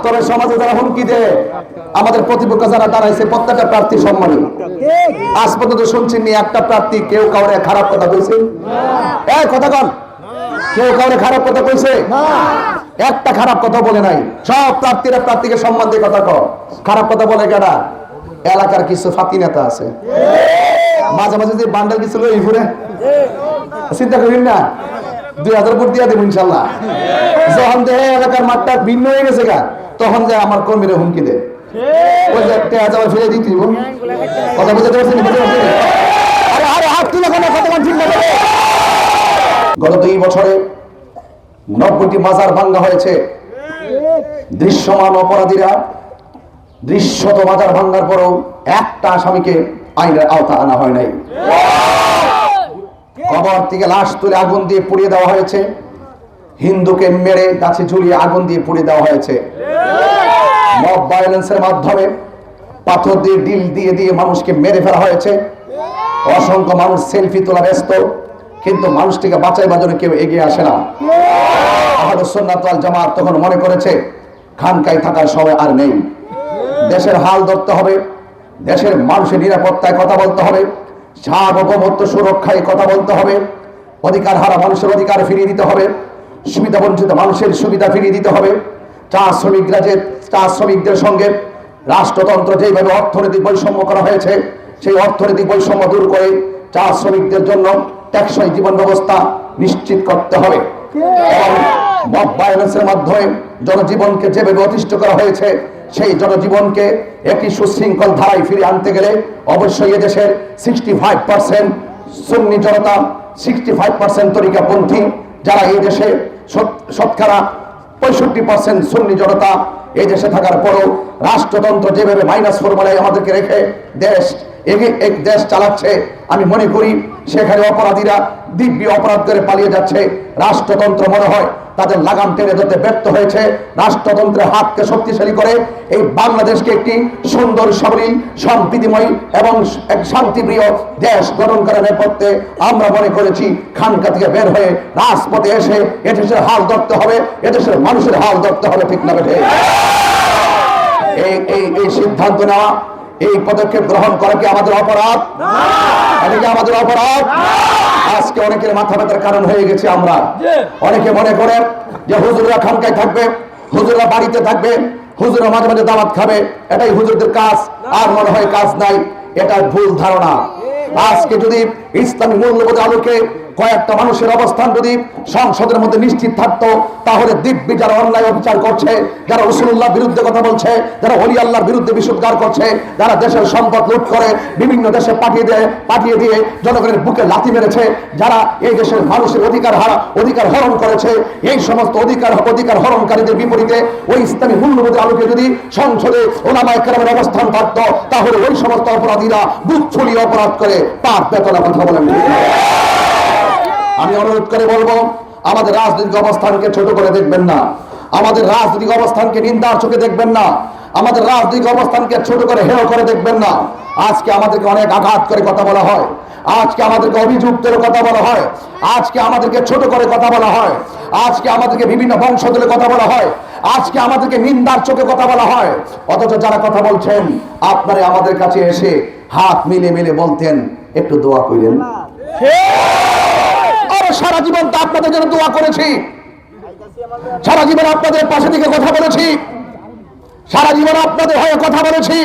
তবে সমাজে যারা হুমকি দেয়, আমাদের প্রতিপক্ষ যারা দাঁড়াইছে, প্রত্যেকটা প্রার্থী সম্মানী। আজ পর্যন্ত শুনছেন নি একটা প্রার্থী কেউ কাউরে খারাপ কথা কইছে? এই কথা কন, কেউ কাউরে খারাপ কথা কইছে? একটা খারাপ কথা বলে নাই। সব প্রার্থীরা প্রার্থীকে সম্মান দিয়ে কথা কয়। খারাপ কথা বলে কেডা? এলাকার কিছু ফাঁকি নেতা আছে, মাঝে মাঝে যে বান্ডেল কিছু লই ঘুরে। চিন্তা করেন না, 2000 ভোট দিয়ে দেব ইনশাল্লাহ। যখন দেখে এলাকার মাঠটা ভিন্ন হয়ে গেছে গা, তখন যায় আমার কর্মীরা হুমকি দেয়, ওই যে একটা হাজার ফেলে দিতে কথা বুঝতে পারছেন? গত 2 বছরে 90টি মাজার ভাঙ্গা হয়েছে। দৃশ্যমান অপরাধীরা দৃশ্যত মাজার ভাঙ্গার পরও একটা আসামিকে আইনের আওতা আনা হয় নাই। কবর থেকে লাশ তুলে আগুন দিয়ে পুড়িয়ে দেওয়া হয়েছে। হিন্দুকে মেরে গাছে ঝুলিয়ে আগুন দিয়ে পুড়িয়ে দেওয়া হয়েছে। মব ভায়োলেন্সের মাধ্যমে পাথর দিয়ে ডিল দিয়ে দিয়ে মানুষকে মেরে ফেলা হয়েছে। অসংখ্য মানুষ সেলফি তোলা ব্যস্ত, কিন্তু মানুষটিকে বাঁচাইবার জন্য কেউ এগিয়ে আসে না। আহলুস সুন্নাত ওয়াল জামাত তখন মনে করেছে খানকায় থাকার সময় আর নেই। দেশের হাল ধরতে হবে, দেশের মানুষের নিরাপত্তায় কথা বলতে হবে, সার্বভৌমত্ব সুরক্ষায় কথা বলতে হবে, অধিকার হারা মানুষের অধিকার ফিরিয়ে দিতে হবে, সুবিধা বঞ্চিত মানুষের সুবিধা ফিরিয়ে দিতে হবে। চা শ্রমিকদের সঙ্গে রাষ্ট্রতন্ত্র যেভাবে অর্থনৈতিক বৈষম্য করা হয়েছে, সেই অর্থনৈতিক বৈষম্য দূর করে চা শ্রমিকদের জন্য টেকসই জীবন ব্যবস্থা নিশ্চিত করতে হবে। এবং মব ভায়োলেন্সের মাধ্যমে জনজীবনকে যেভাবে অতিষ্ঠ করা হয়েছে, সেই জনজীবনকে একটি সুশৃঙ্খল ধারায় ফিরে আনতে গেলে অবশ্যই এদেশের 65% সুন্নি জনতা, 65% তরিকাপন্থী, যারা এই দেশে শতকরা 65% সুন্নি জনতা এই দেশে থাকার পরও রাষ্ট্রতন্ত্র যেভাবে -4 ফর্মুলায় আমাদেরকে রেখে দেশ চালাচ্ছে, আমি মনে করি সেখানে অপরাধীরা দিব্য অপরাধ করে পালিয়ে যাচ্ছে। রাষ্ট্রতন্ত্র মনে হয় তাদের লাগাম টেনে ধরতে ব্যর্থ হয়েছে। রাষ্ট্রতন্ত্রের হাতকে শক্তিশালী করে এই বাংলাদেশকে একটি সুন্দর, সাবলীল, সম্প্রীতিময় এবং এক শান্তিপ্রিয় দেশ গঠন করার নেপথ্যে আমরা মনে করেছি খানকা থেকে বের হয়ে রাজপথে এসে এদেশের হাল ধরতে হবে, এদেশের মানুষের হাল ধরতে হবে। ঠিক না বেঠে? এই সিদ্ধান্ত নেওয়া, এই পদক্ষেপ গ্রহণ করা কি আমাদের অপরাধ? এটা কি আমাদের অপরাধ? আজকে অনেকের মাথা ব্যথার কারণ হয়ে গেছে। আমরা অনেকে মনে করে যে হুজুররা খানকায় থাকবে, হুজুররা বাড়িতে থাকবে, হুজুররা মাঝে মাঝে দাওয়াত খাবে, এটাই হুজুরদের কাজ, আর মনে হয় কাজ নাই। এটা ভুল ধারণা। আজকে যদি ইসলামী মূল্যবোধের আলোকে কয়েকটা মানুষের অবস্থান যদি সংসদের মধ্যে নিশ্চিত থাকতো, তাহলে দিব্যি যারা অন্যায় অবিচার করছে, যারা রাসূলুল্লাহর বিরুদ্ধে কথা বলছে, যারা ওলি আল্লাহর বিরুদ্ধে বিশুদ্ধার করছে, যারা দেশের সম্পদ লুট করে বিভিন্ন দেশে পাঠিয়ে দিয়ে জনগণের বুকে লাথি মেরেছে, যারা এই দেশের মানুষের অধিকার হরণ করেছে, এই সমস্ত অধিকার হরণকারীদের বিপরীতে ওই ইসলামী মূল্যবোধের আলোকে যদি সংসদে ওলামায়ে কেরামের অবস্থান থাকতো, তাহলে ওই সমস্ত অপরাধীরা বুক ফুলিয়ে অপরাধ করে পাপ বেতনা কথা বলেন। আমি অনুরোধ করে বলবো, আমাদের রাজনৈতিক অবস্থানকে ছোট করে দেখবেন না, আমাদের রাজনৈতিক অবস্থানকে নিন্দার চোখে দেখবেন না, আমাদের রাজনৈতিক অবস্থানকে ছোট করে হেয় করে দেখবেন না। আজকে আমাদেরকে অনেক আঘাত করে কথা বলা হয়, আজকে আমাদেরকে অভিযুক্তের কথা বলা হয়, আজকে আমাদেরকে ছোট করে কথা বলা হয়, আজকে আমাদেরকে বিভিন্ন বংশদলে কথা বলা হয়, আজকে আমাদেরকে নিন্দার চোখে কথা বলা হয়। অথচ যারা কথা বলছেন, আপনারা আমাদের কাছে এসে হাত মিলে মিলে বলতেন একটু দোয়া করেন। সারা জীবন তো আপনাদের জন্য দোয়া করেছি, সারা জীবন আপনাদের পাশে থেকে কথা বলেছি, সারা জীবন আপনাদের হয়ে কথা বলেছি,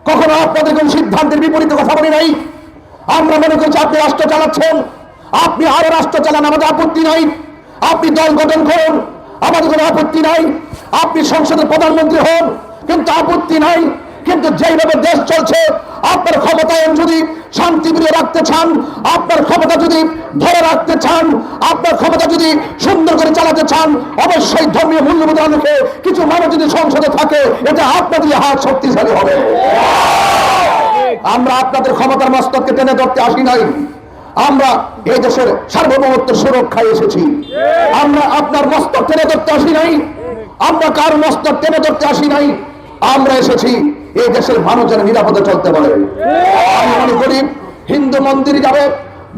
কখনো আপনাদের কোন সিদ্ধান্তের বিপরীতে কথা বলি নাই। আমরা মনে করছি আপনি রাষ্ট্র চালাচ্ছেন, আপনি আরো রাষ্ট্র চালান, আমাদের আপত্তি নাই। আপনি দল গঠন করুন, আমাদের কোনো আপত্তি নাই। আপনি সংসদের প্রধানমন্ত্রী হন, কিন্তু আপত্তি নাই। কিন্তু যেইভাবে দেশ চলছে, আপনার ক্ষমতায়ন যদি শান্তিপ্রিয় রাখতে চান, আপনার ক্ষমতা যদি ধরে রাখতে চান, আপনার ক্ষমতা যদি সুন্দর করে চালাতে চান, অবশ্যই ধর্মীয় মূল্যবোধের আলোকে কিছু মানুষ যদি সংসদে থাকে, এটা আপনাদের হাত শক্তিশালী হবে। আমরা আপনাদের ক্ষমতার মস্তককে টেনে ধরতে আসি নাই, আমরা এই দেশের সার্বভৌমত্ব সুরক্ষায় এসেছি। আমরা আপনার মস্তক টেনে ধরতে আসি নাই, আমরা কার মস্তক টেনে ধরতে আসি নাই। আমরা এসেছি এই দেশের মানুষ যেন নিরাপদে চলতে পারে। আমি মনে করি হিন্দু মন্দিরে যাবে,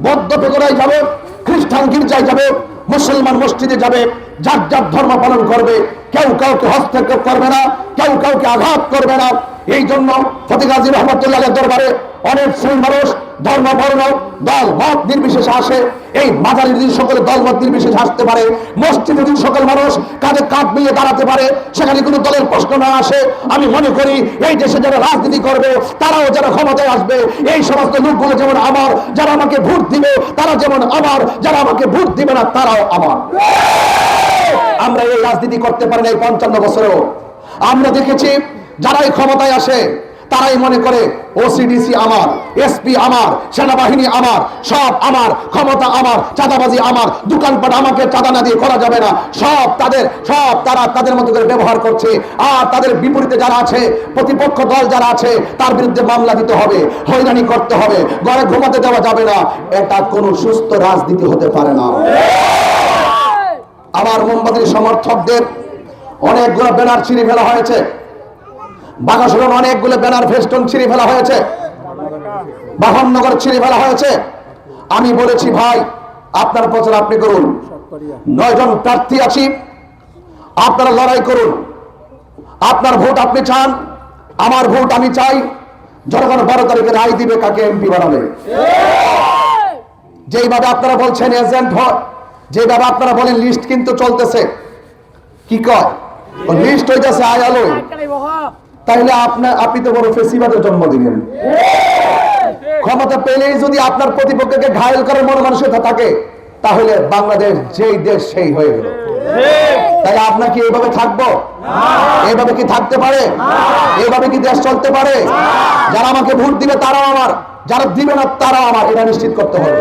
বৌদ্ধ পেগোড়ায় যাবে, খ্রিস্টান গির্জায় যাবে, মুসলমান মসজিদে যাবে, যার যার ধর্ম পালন করবে, কেউ কাউকে হস্তক্ষেপ করবে না, কেউ কাউকে আঘাত করবে না। এই জন্য ফতেহ গাজী রহমতুল্লাহের দরবারে অনেক শ্রেণীর মানুষ ধর্ম বর্ণ দল মত নির্বিশেষে আসে। এই মাজারে যদি সকলে দল মত নির্বিশেষে আসতে পারে, মসজিদে যদি সকল মানুষ কাঁধে কাঁধ মিলিয়ে দাঁড়াতে পারে, সেখানে কোনো দলের প্রশ্ন না আসে, আমি মনে করি এই দেশে যারা রাজনীতি করবে তারাও যারা ক্ষমতায় আসবে, এই সমস্ত লোকগুলো যেমন আমার, যারা আমাকে ভোট দিবে তারা যেমন আমার, যারা আমাকে ভোট দিবে না তারাও আমার। আমরা এই রাজনীতি করতে পারি না এই 55 বছরেও। আমরা দেখেছি যারা এই ক্ষমতায় আসে তারাই মনে করে ওসিডিসি আমার, এসপি আমার, সেনাবাহিনী আমার, সব আমার, ক্ষমতা আমার, চাঁদাবাজি আমার, দোকানপাট আমাকে চাঁদা না দিয়ে করা যাবে না, সব তারা তাদের মতো করে ব্যবহার করছে। আর তাদের বিপরীতে যারা আছে, প্রতিপক্ষ দল যারা আছে, তার বিরুদ্ধে মামলা দিতে হবে, হয়রানি করতে হবে, ঘরে ঘুমাতে দেওয়া যাবে না। এটা কোনো সুস্থ রাজনীতি হতে পারে না। আমার মোমবাতির সমর্থকদের অনেকগুলো ব্যানার ছিঁড়ে ফেলা হয়েছে, বাগাসুরন অনেকগুলো ব্যানার ফেস্টুন ছিঁড়ে ফেলা হয়েছে, বাহননগর ছিঁড়ে ফেলা হয়েছে। আমি বলেছি ভাই আপনার প্রচার আপনি করুন, 9 জন প্রার্থী আছি, আপনারা লড়াই করুন, আপনার ভোট আপনি চান, আমার ভোট আমি চাই। জনগণ 12 তারিখে রায় দিবে কাকে এমপি বানাবে। যেইভাবে আপনারা বলছেন এজেন্ট হয়, যেভাবে আপনারা বলেন লিস্ট কিন্তু চলতেছে, কি কয় লিস্ট হইতেছে আয়ালো, তাহলে আপনি তো বড় ফেসিবাদের জন্ম দিলেন। ক্ষমতা পেলেই যদি আপনার প্রতিপক্ষকে ঘায়েল করার মন মানসিকতা থাকে, তাহলে বাংলাদেশ যেই দেশ সেই হয়ে গেল। তাহলে আপনার কি এইভাবে থাকবো? এইভাবে কি থাকতে পারে? এইভাবে কি দেশ চলতে পারে? যারা আমাকে ভোট দিবে তারাও আমার, যারা দিবে না তারাও আমার, এটা নিশ্চিত করতে হবে।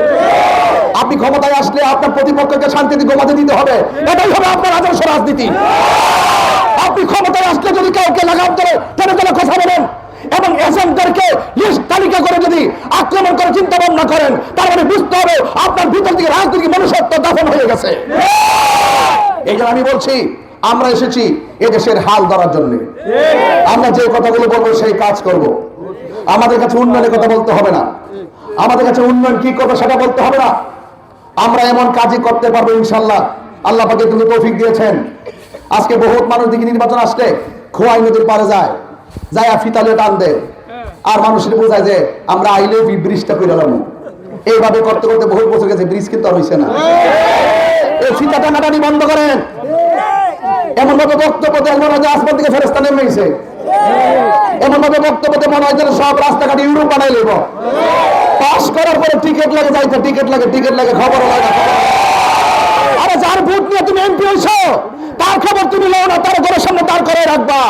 আপনি ক্ষমতায় আসলে আপনার প্রতিপক্ষকে শান্তিতে ঘুমাতে দিতে হবে, এটাই হবে আপনার আদর্শ রাজনীতি। আপনি ক্ষমতায় আসলে যদি কাউকে লাগাম ধরে টেনে টেনে কথা বলেন এবং এজেন্টদেরকে লিস্ট তালিকা করে যদি আক্রমণ করে চিন্তা ভাবনা করেন, তার মানে বুঝতে হবে আপনার ভিতর থেকে রাজনৈতিক মনুষ্যত্ব দাফন হয়ে গেছে। এই জন্য আমি বলছি, আমরা এসেছি এদেশের হাল ধরার জন্য। আমরা যে কথাগুলো বলবো সেই কাজ করব। আমাদের কাছে উন্নয়নের কথা বলতে হবে না, আমাদের কাছে উন্নয়ন কি করবো সেটা বলতে হবে না। আমরা এমন কাজই করতে পারবো ইনশাল্লাহ। আল্লাহ পাকে তুমি তৌফিক দিয়েছেন। আজকে বহুত মানুষ দেখি নির্বাচন আসলে খোয়াই নদীর পারে যায়, যায় ফিতালে টান দেয়, আর মানুষের বোঝায় যে আমরা আইলে ব্রিজটা করে গেলাম। এইভাবে করতে করতে বহুত বছর গেছে, ব্রিজ কিন্তু আর হয়েছে না। এই ফিতা টানাটানি বন্ধ করেন। এমন ভাবে বক্তব্য দেন মনে হয় যে আসমান থেকে ফেরেশতা নেমে এসেছে, এমন ভাবে বক্তব্য দেন মনে হয় যেন সব রাস্তাঘাট ইউরোপ বানাই লইব। পাস করার পরে টিকিট লাগে, যাইতে টিকিট লাগে, খবর লাগে না। আরে যার ভোট নিয়ে তুমি এমপি হইছো তার খবর তুমি লও না, তার ঘরের সামনে দাঁড় করে রাখবা।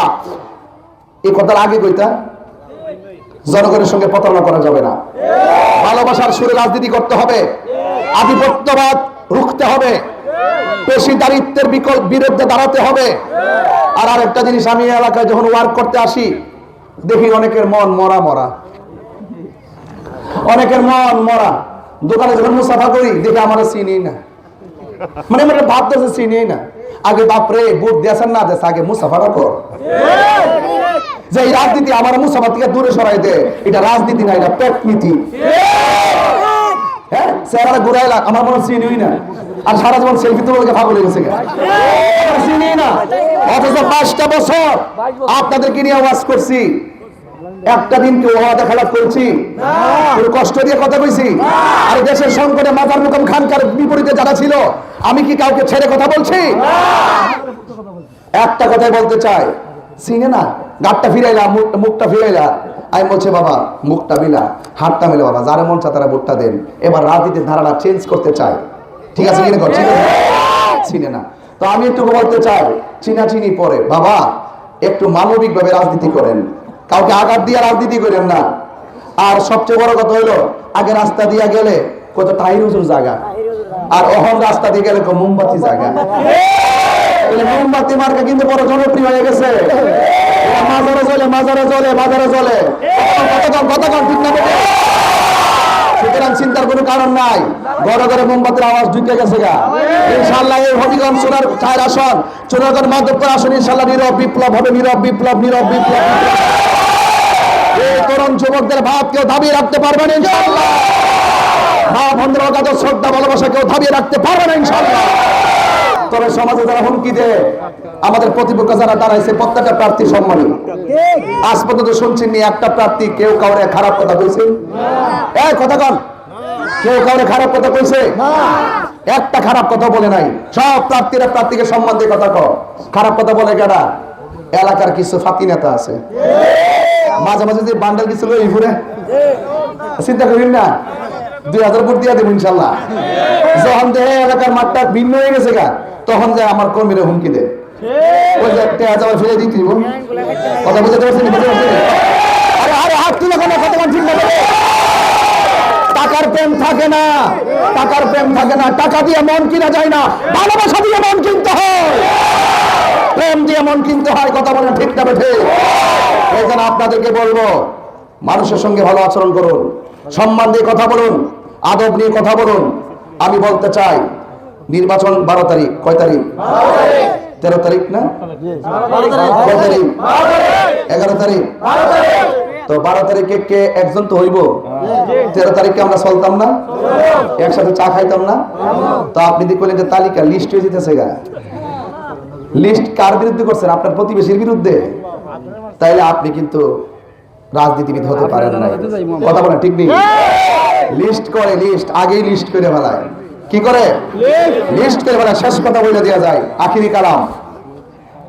এই কথার আগে কইতা জনগণের সঙ্গে প্রতারণা করা যাবে না। ভালোবাসার সুরে রাজনীতি করতে হবে, আধিপত্যবাদ রুখতে হবে, পেশিদারিত্বের বিরুদ্ধে দাঁড়াতে হবে। আর আরেকটা জিনিস, আমি এলাকায় যখন ওয়ার্ক করতে আসি দেখি অনেকের মন মরা মরা, অনেকের মন মরা। দোকানে যখন মুসাফা করি দেখি আমার চিনি না, মানে মানে ভাবতেছে চিনি না। আগে বাপরে বুট দিয়েছেন না দেশ, আগে মুসাফাটা কর। যে এই রাজনীতি আমার মুসাফা থেকে দূরে সরাই দে, এটা রাজনীতি না, এটা পেট নীতি। হ্যাঁ, চেহারা ঘুরাইলা আমার মনে চিনিই না, আর সারা জীবন সেলফি তুলে ভাগ হয়ে গেছে, চিনি না। অথচ 5টা বছর আপনাদেরকে নিয়ে ওয়াজ করছি, একটা দিন কেউ ওয়াদা খেলাপ করছি, কষ্ট দিয়ে কথা কইছি। আর দেশের সংকটে মাজার মুকাম খানকার বিপরীতে যারা ছিল, আমি কি কাউকে ছেড়ে কথা বলছি? একটা কথাই বলতে চাই, চিনে না, গাটটা ফিরাইলা, মুখটা ফিরাইলা। আমি বলছে বাবা মুখটা মিলা, হাতটা মিলে, বাবা যারা মন চায় তারা ভোটটা দেন। এবার রাজনীতির ধারাটা চেঞ্জ করতে চাই, ঠিক আছে কিনা? চিনে না তো আমি একটু বলতে চাই, চিনাচিনি পরে বাবা একটু মানবিক ভাবে রাজনীতি করেন, কাউকে আঘাত দিয়ে রাজনীতি করেন না। আর সবচেয়ে বড় কথা হলো, আগে রাস্তা দিয়ে গেলে কত তাহির হুজুর জায়গা, আর অহন রাস্তা দিয়ে গেলে মোমবাতি জায়গা। মোমবাতি মার্কা কিন্তু বড় জনপ্রিয় হয়ে গেছে। মাজারে জ্বলে, মাজারে জ্বলে, বাজারে জ্বলে, কতক্ষণ ঠিক না? সুতরাং চিন্তার কোনো কারণ নাই, ঘরে ঘরে মোমবাতির আওয়াজ ঢুকে গেছে গা। ইনশাআল্লাহ এই হবিগঞ্জ সোনার 4 আসন, চুনারগঞ্জ মাধবপুর আসন ইনশাআল্লাহ নীরব বিপ্লব হবে, নীরব বিপ্লব, নীরব বিপ্লব। এই তরুণ যুবকদের ভাব কেউ দাবি রাখতে পারবেন ইনশাআল্লাহ। মা বন্ধুরা কাছে শ্রদ্ধা ভালোবাসা কেউ দাবিয়ে রাখতে পারবে না ইনশাআল্লাহ। তবে সমাজে যারা হুমকি দেয়, আমাদের প্রতিপক্ষ যারা দাঁড়াইছে প্রত্যেকটা প্রার্থী সম্মানী। আজ পর্যন্ত শুনছেন নি একটা প্রার্থী কেউ কাউরে খারাপ কথা কইছে? এই কথা কন, কেউ কাউরে খারাপ কথা কইছে? একটা খারাপ কথা বলে নাই। সব প্রার্থীরা প্রার্থীকে সম্মান দিয়ে কথা কয়। খারাপ কথা বলে কারা? এলাকার কিছু ফাঁকি নেতা আছে, মাঝে মাঝে যে বান্ডেল কিছু লই ঘুরে, চিন্তা করেন না 2000 ভোট দিয়ে দেবো ইনশাল্লাহ। যখন দেখে এলাকার মাঠটা ভিন্ন হয়ে গেছে গা, তখন যায় আমার কর্মীরা হুমকি দেয়, ওই যে 1000 ফেলে দিতে কথা বুঝতে পারছেন? আরে আরে হাত তুলে কেন? কত ঠিক না? টাকার প্রেম থাকে না, টাকার প্রেম থাকে না। টাকা দিয়ে মন কিনা যায় না, ভালোবাসা দিয়ে মন কিনতে হয়, প্রেম দিয়ে মন কিনতে হয়। কথা বলেন ঠিক না বেঠে? এই জন্য আপনাদেরকে বলবো, মানুষের সঙ্গে ভালো আচরণ করুন, সম্মান দিয়ে কথা বলুন, আদব নিয়ে কথা বলুন। আমি বলতে চাই, নির্বাচন 12 তারিখ। কয় তারিখ? 13 তারিখ না? কয় তারিখ? 11 তারিখ। তো 12 তারিখে কে একজন তো হইব, 13 তারিখে আমরা চলতাম না, একসাথে চা খাইতাম না? তো আপনি দেখলেন যে তালিকা লিস্ট হয়ে যেতেছে গা। লিস্ট কার বিরুদ্ধে করছেন? আপনার প্রতিবেশীর বিরুদ্ধে। তাইলে আপনি কিন্তু রাজনীতিবিদ হতে পারেন না। কথা বলেন ঠিক নেই? লিস্ট করে, লিস্ট আগেই লিস্ট করে ফেলায়। কি করে? লিস্ট করে ফেলায়। শেষ কথা বলে দেওয়া যায়, আখিরি কালাম।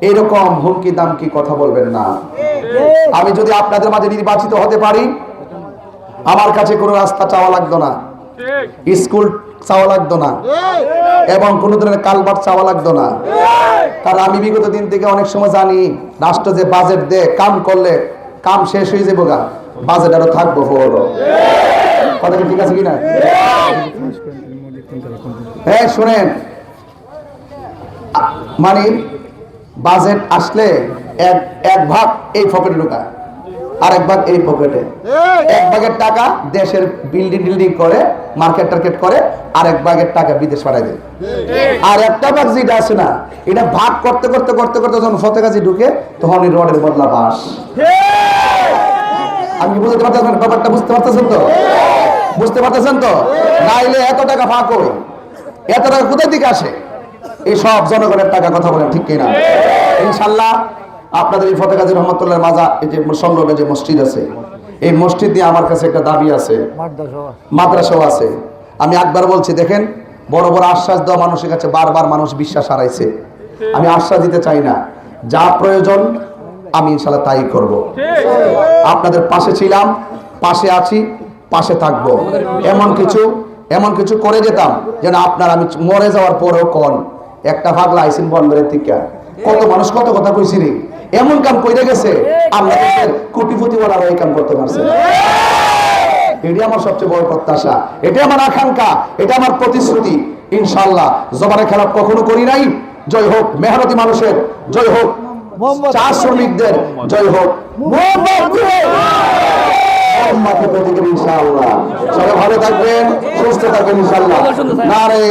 এইরকম হুমকি দামকি কথা বলবেন না। আমি যদি আপনাদের মাঝে নির্বাচিত হতে পারি, আমার কাছে কোনো রাস্তা চাওয়া লাগতো না, স্কুল চাওয়া লাগতো না, এবং কোনো ধরনের কালভার্ট চাওয়া লাগতো না। কারণ আমি বিগত দিন থেকে অনেক সময় জানি, রাষ্ট্র যে বাজেট দেয়, কাম করলে কাম শেষ হয়ে যাবো গা, বাজেট আরো থাকবো। কথা ঠিক আছে কিনা? হ্যাঁ শুনেন, মানে বাজেট আসলে এক ভাগ এই পকেটে ঢোকায়, আরেক ভাগ এই পকেটে। এক ভাগের টাকা দেশের বিল্ডিং করে, মার্কেট টার্কেট করে, আরেক ভাগের টাকা বিদেশ পাঠায় দেয়। আর একটা ভাগ যেটা আছে না, এটা ভাগ করতে করতে করতে করতে যখন ফতেগাজী ঢুকে, তখন এই রডের বদলা বাস। আমি বুঝতে পারতেছেন ব্যাপারটা? বুঝতে পারতেছেন তো? বুঝতে পারতেছেন তো? নাইলে এত টাকা ফাঁক হয়, এত টাকা কোথায় দিকে আসে? এই সব জনগণের টাকা। কথা বলেন ঠিক কিনা? ইনশাল্লাহ আপনাদের এই ফতেগাজী রহমতুল্লাহ মাজা, এই যে সংলগ্ন যে মসজিদ আছে, এই মসজিদ নিয়ে আমার কাছে একটা দাবি আছে, মাদ্রাসাও আছে। আমি একবার বলছি, দেখেন বড় বড় আশ্বাস দেওয়া মানুষের কাছে বারবার মানুষ বিশ্বাস হারাইছে। আমি আশ্বাস দিতে চাই না, যা প্রয়োজন আমি ইনশাল্লাহ তাই করব। আপনাদের পাশে ছিলাম, পাশে আছি, পাশে থাকবো। এমন কিছু করে যেতাম যেন আপনার আমি মরে যাওয়ার পরেও কোন একটা ভাগলা আইসিন বন্দরের থেকে কত মানুষ কত কথা কইছি রে, এমন কাম কইরে গেছে, আল্লাহ কোটিপতি বলার এই কাম করতে পারছে। এটি আমার সবচেয়ে বড় প্রত্যাশা, এটা আমার আকাঙ্ক্ষা, এটা আমার প্রতিশ্রুতি। ইনশাআল্লাহ জবানের খেলাপ কখনো করি নাই। জয় হোক মেহনতি মানুষের, জয় হোক চা শ্রমিকদের, জয় হোক ইনশাআল্লাহ। সবাই ভালো থাকবেন, সুস্থ থাকবেন ইনশাআল্লাহ। নারে